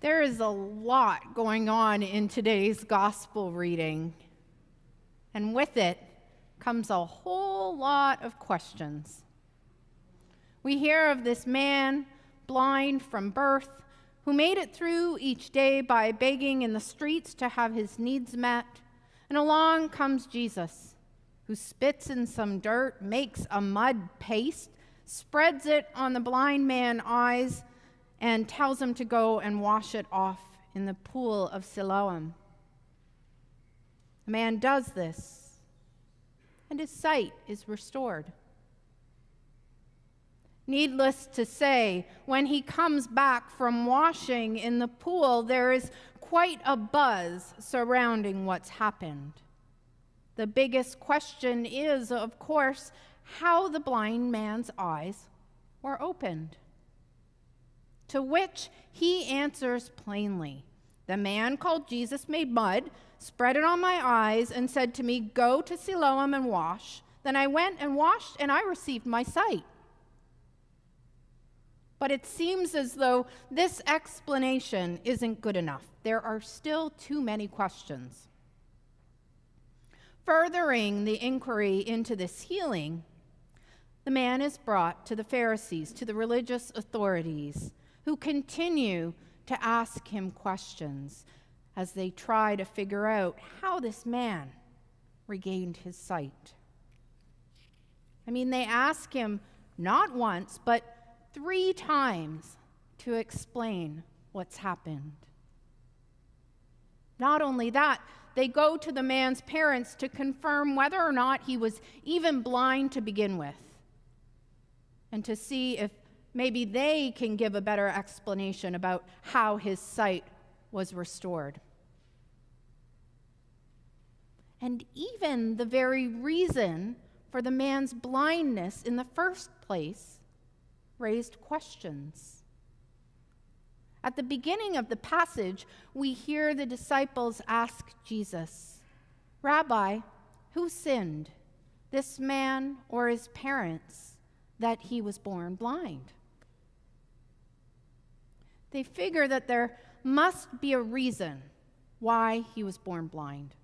There is a lot going on in today's gospel reading, and with it comes a whole lot of questions. We hear of this man, blind from birth, who made it through each day by begging in the streets to have his needs met, and along comes Jesus, who spits in some dirt, makes a mud paste, spreads it on the blind man's eyes, and tells him to go and wash it off in the pool of Siloam. The man does this, and his sight is restored. Needless to say, when he comes back from washing in the pool, there is quite a buzz surrounding what's happened. The biggest question is, of course, how the blind man's eyes were opened. To which he answers plainly, "The man called Jesus made mud, spread it on my eyes, and said to me, 'Go to Siloam and wash.' Then I went and washed, and I received my sight." But it seems as though this explanation isn't good enough. There are still too many questions. Furthering the inquiry into this healing, the man is brought to the Pharisees, to the religious authorities, who continue to ask him questions as they try to figure out how this man regained his sight. They ask him not once, but 3 times to explain what's happened. Not only that, they go to the man's parents to confirm whether or not he was even blind to begin with, and to see if maybe they can give a better explanation about how his sight was restored. And even the very reason for the man's blindness in the first place raised questions. At the beginning of the passage, we hear the disciples ask Jesus, "Rabbi, who sinned, this man or his parents, that he was born blind?" They figure that there must be a reason why he was born blind.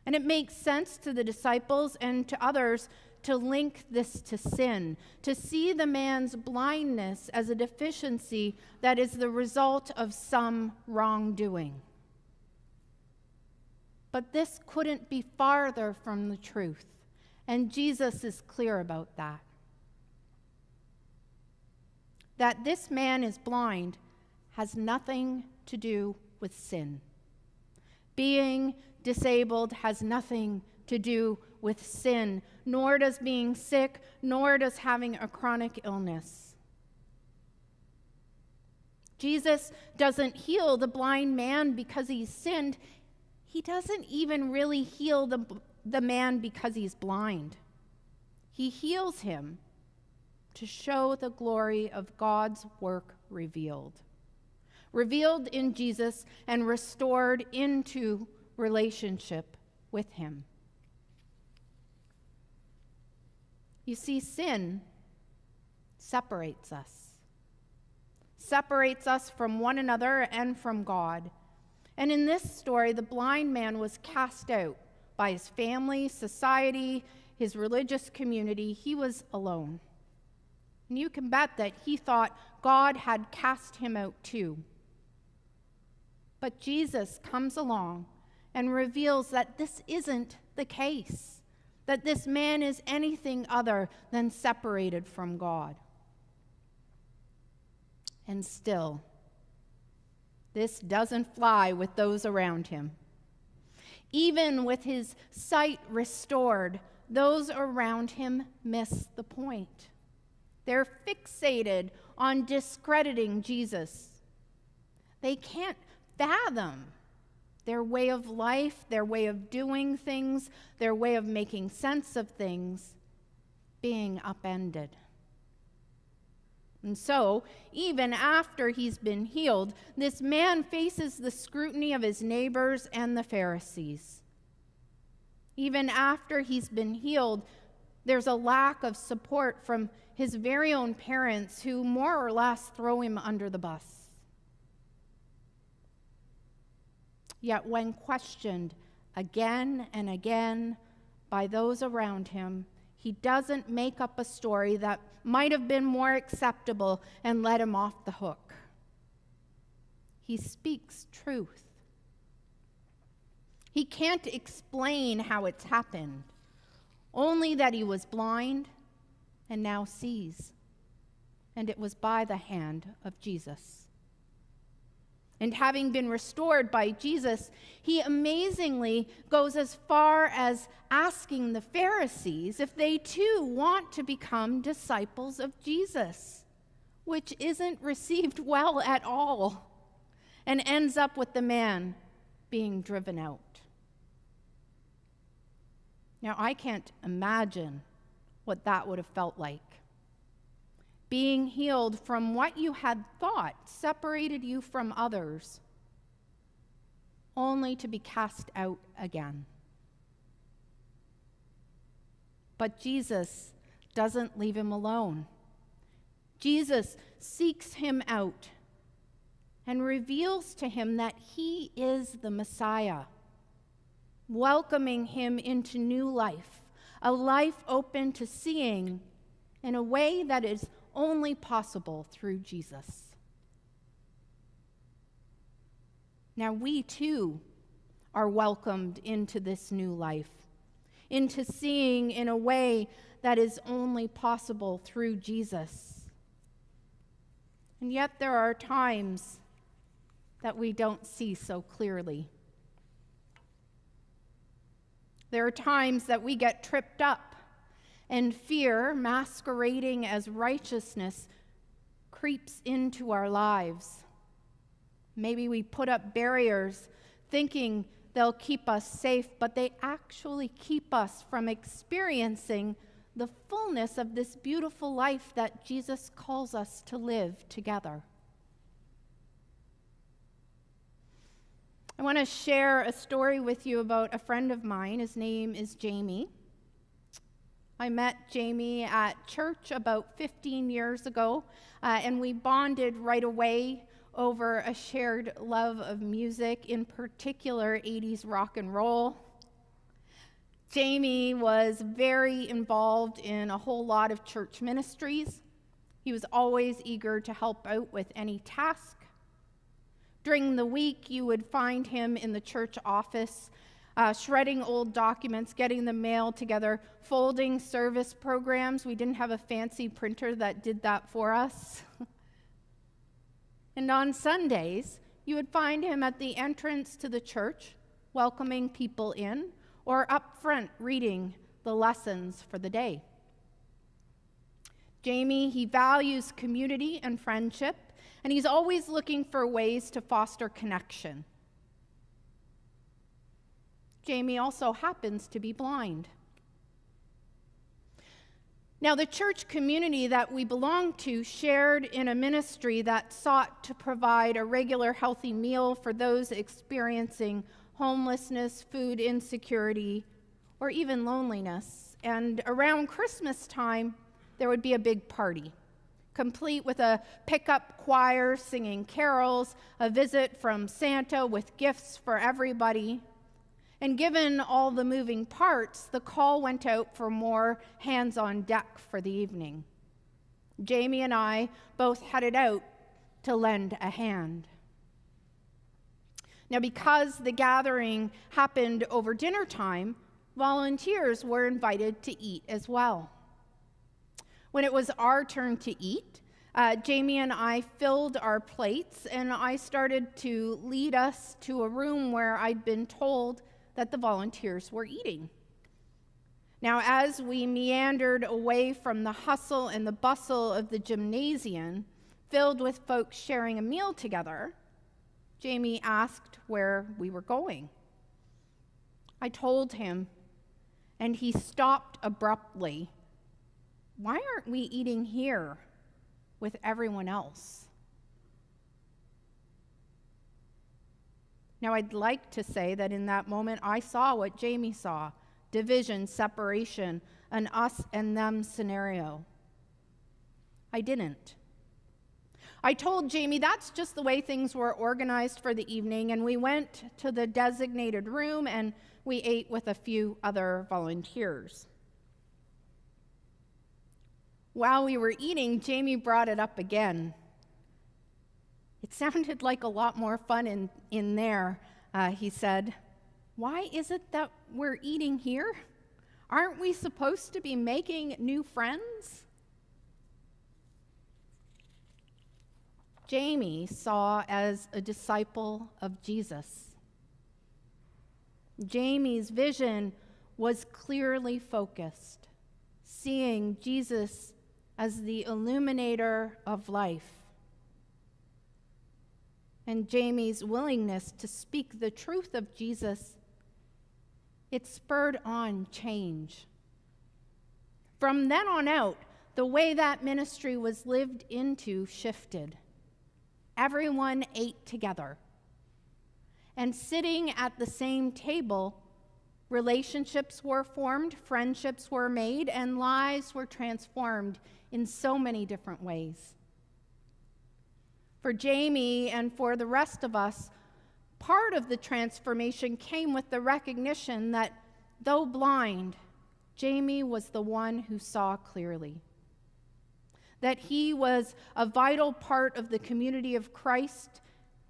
And it makes sense to the disciples and to others to link this to sin, to see the man's blindness as a deficiency that is the result of some wrongdoing. But this couldn't be farther from the truth, and Jesus is clear about that. That this man is blind has nothing to do with sin. Being disabled has nothing to do with sin, nor does being sick, nor does having a chronic illness. Jesus doesn't heal the blind man because he's sinned. He doesn't even really heal the man because he's blind. He heals him to show the glory of God's work revealed in Jesus and restored into relationship with him. You see, sin separates us from one another and from God. And in this story, the blind man was cast out by his family, society, his religious community. He was alone. And you can bet that he thought God had cast him out too. But Jesus comes along and reveals that this isn't the case, that this man is anything other than separated from God. And still, this doesn't fly with those around him. Even with his sight restored, those around him miss the point. They're fixated on discrediting Jesus. They can't fathom their way of life, their way of doing things, their way of making sense of things being upended. And so, even after he's been healed, this man faces the scrutiny of his neighbors and the Pharisees. Even after he's been healed, there's a lack of support from his very own parents, who more or less throw him under the bus. Yet when questioned again and again by those around him, he doesn't make up a story that might have been more acceptable and let him off the hook. He speaks truth. He can't explain how it's happened, only that he was blind and now sees. And it was by the hand of Jesus. And having been restored by Jesus, he amazingly goes as far as asking the Pharisees if they too want to become disciples of Jesus, which isn't received well at all, and ends up with the man being driven out. Now, I can't imagine what that would have felt like. Being healed from what you had thought separated you from others, only to be cast out again. But Jesus doesn't leave him alone. Jesus seeks him out and reveals to him that he is the Messiah, welcoming him into new life, a life open to seeing in a way that is only possible through Jesus. Now we too are welcomed into this new life, into seeing in a way that is only possible through Jesus. And yet there are times that we don't see so clearly. There are times that we get tripped up, and fear, masquerading as righteousness, creeps into our lives. Maybe we put up barriers thinking they'll keep us safe, but they actually keep us from experiencing the fullness of this beautiful life that Jesus calls us to live together. I want to share a story with you about a friend of mine. His name is Jamie. I met Jamie at church about 15 years ago, and we bonded right away over a shared love of music, in particular 80s rock and roll. Jamie was very involved in a whole lot of church ministries. He was always eager to help out with any task. During the week, you would find him in the church office, shredding old documents, getting the mail together, folding service programs. We didn't have a fancy printer that did that for us. And on Sundays, you would find him at the entrance to the church, welcoming people in, or up front reading the lessons for the day. Jamie, he values community and friendship, and he's always looking for ways to foster connection. Jamie also happens to be blind. Now, the church community that we belonged to shared in a ministry that sought to provide a regular healthy meal for those experiencing homelessness, food insecurity, or even loneliness. And around Christmas time, there would be a big party, complete with a pickup choir singing carols, a visit from Santa with gifts for everybody. And given all the moving parts, the call went out for more hands on deck for the evening. Jamie and I both headed out to lend a hand. Now, because the gathering happened over dinner time, volunteers were invited to eat as well. When it was our turn to eat, Jamie and I filled our plates, and I started to lead us to a room where I'd been told that the volunteers were eating. Now, as we meandered away from the hustle and the bustle of the gymnasium, filled with folks sharing a meal together, Jamie asked where we were going. I told him, and he stopped abruptly. Why aren't we eating here with everyone else? Now, I'd like to say that in that moment, I saw what Jamie saw: division, separation, an us and them scenario. I didn't. I told Jamie that's just the way things were organized for the evening, and we went to the designated room and we ate with a few other volunteers. While we were eating, Jamie brought it up again. It sounded like a lot more fun in there, he said. Why is it that we're eating here? Aren't we supposed to be making new friends? Jamie saw as a disciple of Jesus. Jamie's vision was clearly focused, seeing Jesus as the illuminator of life. And Jamie's willingness to speak the truth of Jesus, it spurred on change. From then on out, the way that ministry was lived into shifted. Everyone ate together. And sitting at the same table, relationships were formed, friendships were made, and lives were transformed in so many different ways. For Jamie and for the rest of us, part of the transformation came with the recognition that, though blind, Jamie was the one who saw clearly. That he was a vital part of the community of Christ,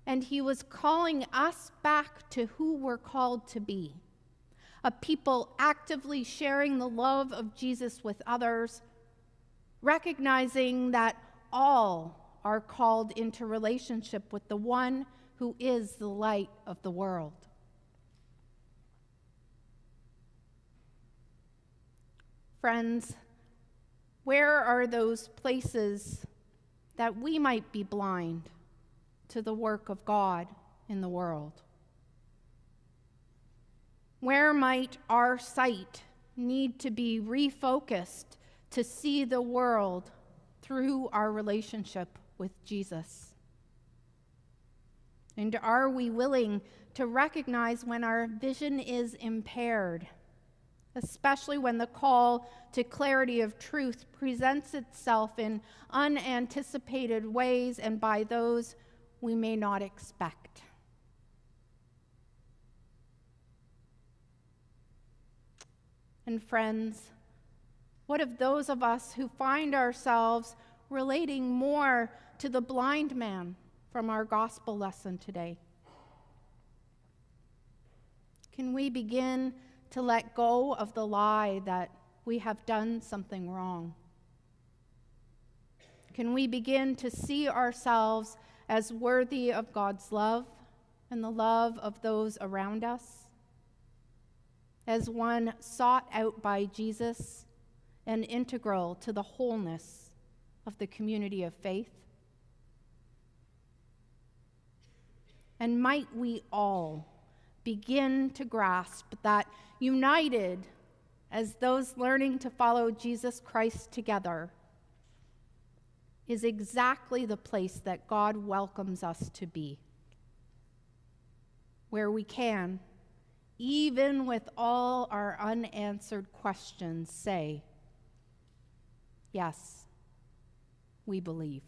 and he was calling us back to who we're called to be. A people actively sharing the love of Jesus with others, recognizing that all are called into relationship with the one who is the light of the world. Friends, where are those places that we might be blind to the work of God in the world? Where might our sight need to be refocused to see the world through our relationship with Jesus? And are we willing to recognize when our vision is impaired, especially when the call to clarity of truth presents itself in unanticipated ways and by those we may not expect? And friends, what of those of us who find ourselves relating more to the blind man from our gospel lesson today? Can we begin to let go of the lie that we have done something wrong? Can we begin to see ourselves as worthy of God's love and the love of those around us? As one sought out by Jesus and integral to the wholeness of the community of faith? And might we all begin to grasp that united as those learning to follow Jesus Christ together is exactly the place that God welcomes us to be, where we can, even with all our unanswered questions, say, yes, we believe.